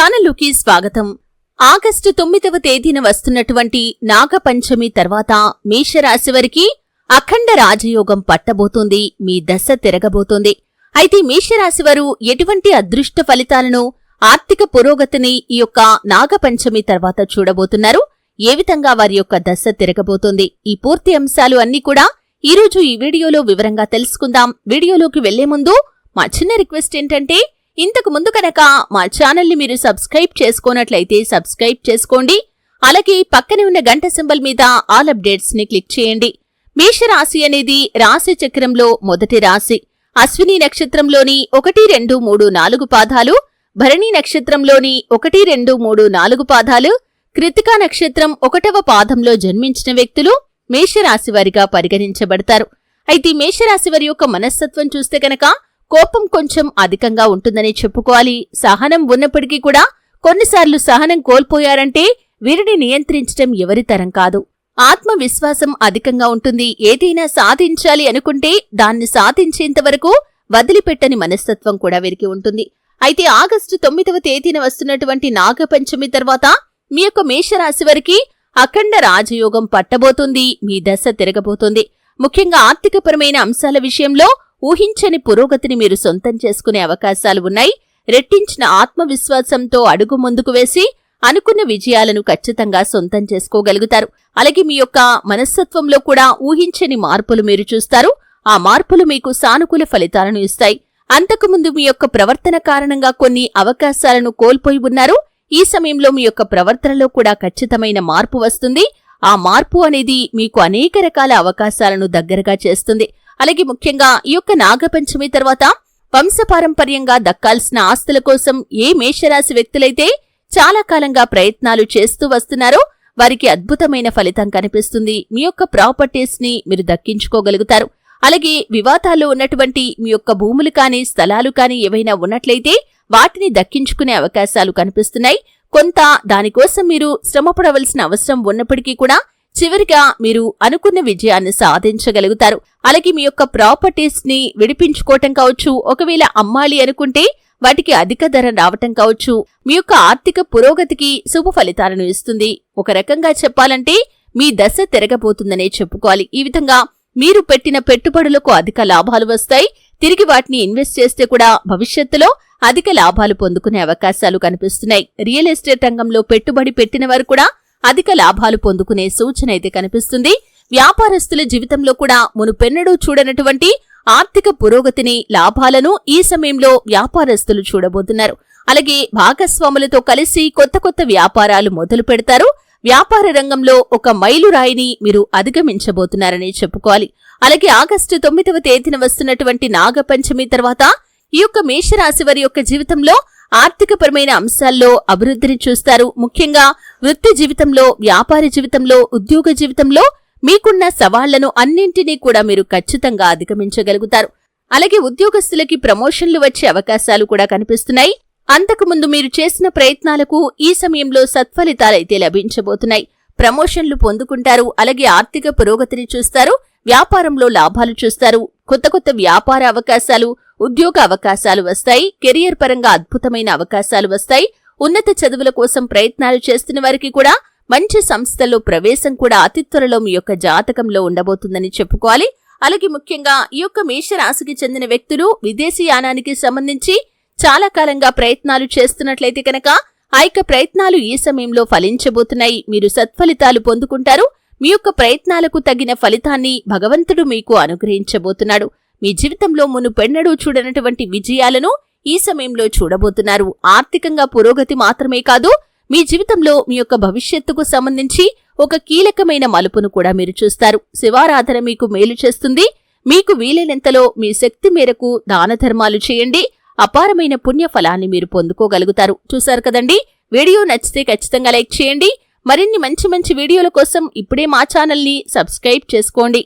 ఛానల్లోకి స్వాగతం. ఆగస్టు 9వ తేదీన వస్తున్నటువంటి నాగపంచమి తర్వాత మేషరాశి వారికి అఖండ రాజయోగం పట్టబోతోంది. మీ దశ తిరగబోతోంది. అయితే మేషరాశి వారు ఎటువంటి అదృష్ట ఫలితాలను, ఆర్థిక పురోగతిని ఈ యొక్క నాగపంచమి తర్వాత చూడబోతున్నారు? ఏ విధంగా వారి యొక్క దశ తిరగబోతోంది? ఈ పూర్తి అంశాలు అన్నీ కూడా ఈరోజు ఈ వీడియోలో వివరంగా తెలుసుకుందాం. వీడియోలోకి వెళ్లే ముందు మా చిన్న రిక్వెస్ట్ ఏంటంటే, ఇంతకు ముందు కనుక మా ఛానల్ని మీరు సబ్స్క్రైబ్ చేసుకోనట్లయితే సబ్స్క్రైబ్ చేసుకోండి. అలాగే పక్కనే ఉన్న గంట సింబల్ మీద ఆల్ అప్డేట్స్ ని క్లిక్ చేయండి. మేషరాశి అనేది రాశి చక్రంలో మొదటి రాశి. అశ్విని నక్షత్రంలోని 1, 2, 3, 4 పాదాలు, భరణి నక్షత్రంలోని 1, 2, 3, 4 పాదాలు, కృతికా నక్షత్రం 1వ పాదంలో జన్మించిన వ్యక్తులు మేషరాశి వారిగా పరిగణించబడతారు. అయితే మేషరాశి వారి యొక్క మనస్తత్వం చూస్తే కనుక కోపం కొంచెం అధికంగా ఉంటుందని చెప్పుకోవాలి. సహనం ఉన్నప్పటికీ కూడా కొన్నిసార్లు సహనం కోల్పోయారంటే వీరిని నియంత్రించడం ఎవరి తరం కాదు. ఆత్మవిశ్వాసం అధికంగా ఉంటుంది. ఏదైనా సాధించాలి అనుకుంటే దాన్ని సాధించేంత వరకు వదిలిపెట్టని మనస్తత్వం కూడా వీరికి ఉంటుంది. అయితే ఆగస్టు 9వ తేదీన వస్తున్నటువంటి నాగపంచమి తర్వాత మీ యొక్క మేషరాశి వారికి అఖండ రాజయోగం పట్టబోతుంది. మీ దశ తిరగబోతుంది. ముఖ్యంగా ఆర్థికపరమైన అంశాల విషయంలో ఊహించని పురోగతిని మీరు సొంతం చేసుకునే అవకాశాలు ఉన్నాయి. రెట్టించిన ఆత్మవిశ్వాసంతో అడుగు ముందుకు వేసి అనుకున్న విజయాలను ఖచ్చితంగా సొంతం చేసుకోగలుగుతారు. అలాగే మీ యొక్క మనస్తత్వంలో కూడా ఊహించని మార్పులు మీరు చూస్తారు. ఆ మార్పులు మీకు సానుకూల ఫలితాలను ఇస్తాయి. అంతకుముందు మీ యొక్క ప్రవర్తన కారణంగా కొన్ని అవకాశాలను కోల్పోయి ఉన్నారు. ఈ సమయంలో మీ యొక్క ప్రవర్తనలో కూడా ఖచ్చితమైన మార్పు వస్తుంది. ఆ మార్పు అనేది మీకు అనేక రకాల అవకాశాలను దగ్గరగా చేస్తుంది. అలాగే ముఖ్యంగా ఈ యొక్క నాగపంచమి తర్వాత వంశపారంపర్యంగా దక్కాల్సిన ఆస్తుల కోసం ఏ మేషరాశి వ్యక్తులైతే చాలా కాలంగా ప్రయత్నాలు చేస్తూ వస్తున్నారో వారికి అద్భుతమైన ఫలితం కనిపిస్తుంది. మీ యొక్క ప్రాపర్టీస్ ని మీరు దక్కించుకోగలుగుతారు. అలాగే వివాదాల్లో ఉన్నటువంటి మీ యొక్క భూములు కానీ స్థలాలు కానీ ఏవైనా ఉన్నట్లయితే వాటిని దక్కించుకునే అవకాశాలు కనిపిస్తున్నాయి. కొంత దానికోసం మీరు శ్రమపడవలసిన అవసరం ఉన్నప్పటికీ కూడా చివరిగా మీరు అనుకున్న విజయాన్ని సాధించగలుగుతారు. అలాగే మీ యొక్క ప్రాపర్టీస్ ని విడిపించుకోవటం కావచ్చు, ఒకవేళ అమ్మాలి అనుకుంటే వాటికి అధిక ధర రావటం కావచ్చు, మీ యొక్క ఆర్థిక పురోగతికి శుభ ఫలితాలను ఇస్తుంది. ఒక రకంగా చెప్పాలంటే మీ దశ తిరగబోతుందనే చెప్పుకోవాలి. ఈ విధంగా మీరు పెట్టిన పెట్టుబడులకు అధిక లాభాలు వస్తాయి. తిరిగి వాటిని ఇన్వెస్ట్ చేస్తే కూడా భవిష్యత్తులో అధిక లాభాలు పొందుకునే అవకాశాలు కనిపిస్తున్నాయి. రియల్ ఎస్టేట్ రంగంలో పెట్టుబడి పెట్టిన వారు కూడా అధిక లాభాలు పొందుకునే సూచన అయితే కనిపిస్తుంది. వ్యాపారస్తుల జీవితంలో కూడా మునుపెన్నడూ చూడనటువంటి ఆర్థిక పురోగతిని, లాభాలను ఈ సమయంలో వ్యాపారస్తులు చూడబోతున్నారు. అలాగే భాగస్వాములతో కలిసి కొత్త కొత్త వ్యాపారాలు మొదలు పెడతారు. వ్యాపార రంగంలో ఒక మైలురాయిని మీరు అధిగమించబోతున్నారని చెప్పుకోవాలి. అలాగే ఆగస్టు 9వ తేదీన వస్తున్నటువంటి నాగపంచమి తర్వాత ఈ యొక్క మేషరాశి వారి యొక్క జీవితంలో ఆర్థికపరమైన అంశాల్లో అభివృద్ధిని చూస్తారు. ముఖ్యంగా వృత్తి జీవితంలో, వ్యాపార జీవితంలో, ఉద్యోగ జీవితంలో మీకున్న సవాళ్లను అన్నింటినీ కూడా మీరు ఖచ్చితంగా అధిగమించగలుగుతారు. అలాగే ఉద్యోగస్తులకి ప్రమోషన్లు వచ్చే అవకాశాలు కూడా కనిపిస్తున్నాయి. అంతకుముందు మీరు చేసిన ప్రయత్నాలకు ఈ సమయంలో సత్ఫలితాలైతే లభించబోతున్నాయి. ప్రమోషన్లు పొందుకుంటారు. అలాగే ఆర్థిక పురోగతిని చూస్తారు. వ్యాపారంలో లాభాలు చూస్తారు. కొత్త కొత్త వ్యాపార అవకాశాలు, ఉద్యోగ అవకాశాలు వస్తాయి. కెరియర్ పరంగా అద్భుతమైన అవకాశాలు వస్తాయి. ఉన్నత చదువుల కోసం ప్రయత్నాలు చేస్తున్న వారికి కూడా మంచి సంస్థల్లో ప్రవేశం కూడా అతి త్వరలో మీ యొక్క జాతకంలో ఉండబోతుందని చెప్పుకోవాలి. అలాగే ముఖ్యంగా ఈ యొక్క మేషరాశికి చెందిన వ్యక్తులు విదేశీయానానికి సంబంధించి చాలా కాలంగా ప్రయత్నాలు చేస్తున్నట్లయితే కనుక ఆ యొక్క ప్రయత్నాలు ఈ సమయంలో ఫలించబోతున్నాయి. మీరు సత్ఫలితాలు పొందుకుంటారు. మీ యొక్క ప్రయత్నాలకు తగిన ఫలితాన్ని భగవంతుడు మీకు అనుగ్రహించబోతున్నాడు. మీ జీవితంలో మునుపెన్నడూ చూడనటువంటి విజయాలను ఈ సమయంలో చూడబోతున్నారు. ఆర్థికంగా పురోగతి మాత్రమే కాదు, మీ జీవితంలో మీ యొక్క భవిష్యత్తుకు సంబంధించి ఒక కీలకమైన మలుపును కూడా మీరు చూస్తారు. శివారాధన మీకు మేలు చేస్తుంది. మీకు వీలైనంతలో మీ శక్తి మేరకు దాన ధర్మాలు చేయండి. అపారమైన పుణ్య ఫలాన్ని మీరు పొందుకోగలుగుతారు. చూశారు కదండి. వీడియో నచ్చితే ఖచ్చితంగా లైక్ చేయండి. మరిన్ని మంచి మంచి వీడియోల కోసం ఇప్పుడే మా ఛానల్ని సబ్స్క్రైబ్ చేసుకోండి.